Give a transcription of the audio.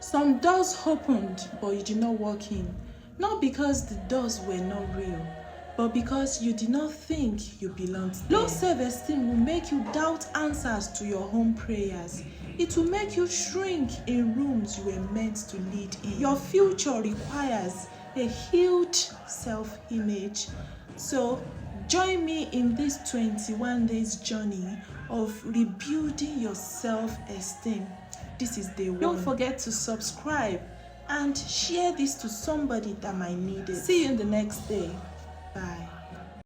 Some doors opened, but you did not walk in. Not because the doors were not real, but because you did not think you belonged there. Low self-esteem will make you doubt answers to your own prayers. It will make you shrink in rooms you were meant to lead in. Your future requires a healed self-image. So join me in this 21 days journey of rebuilding your self-esteem. This is day one. Don't forget to subscribe and share this to somebody that might need it. See you in the next day. Bye.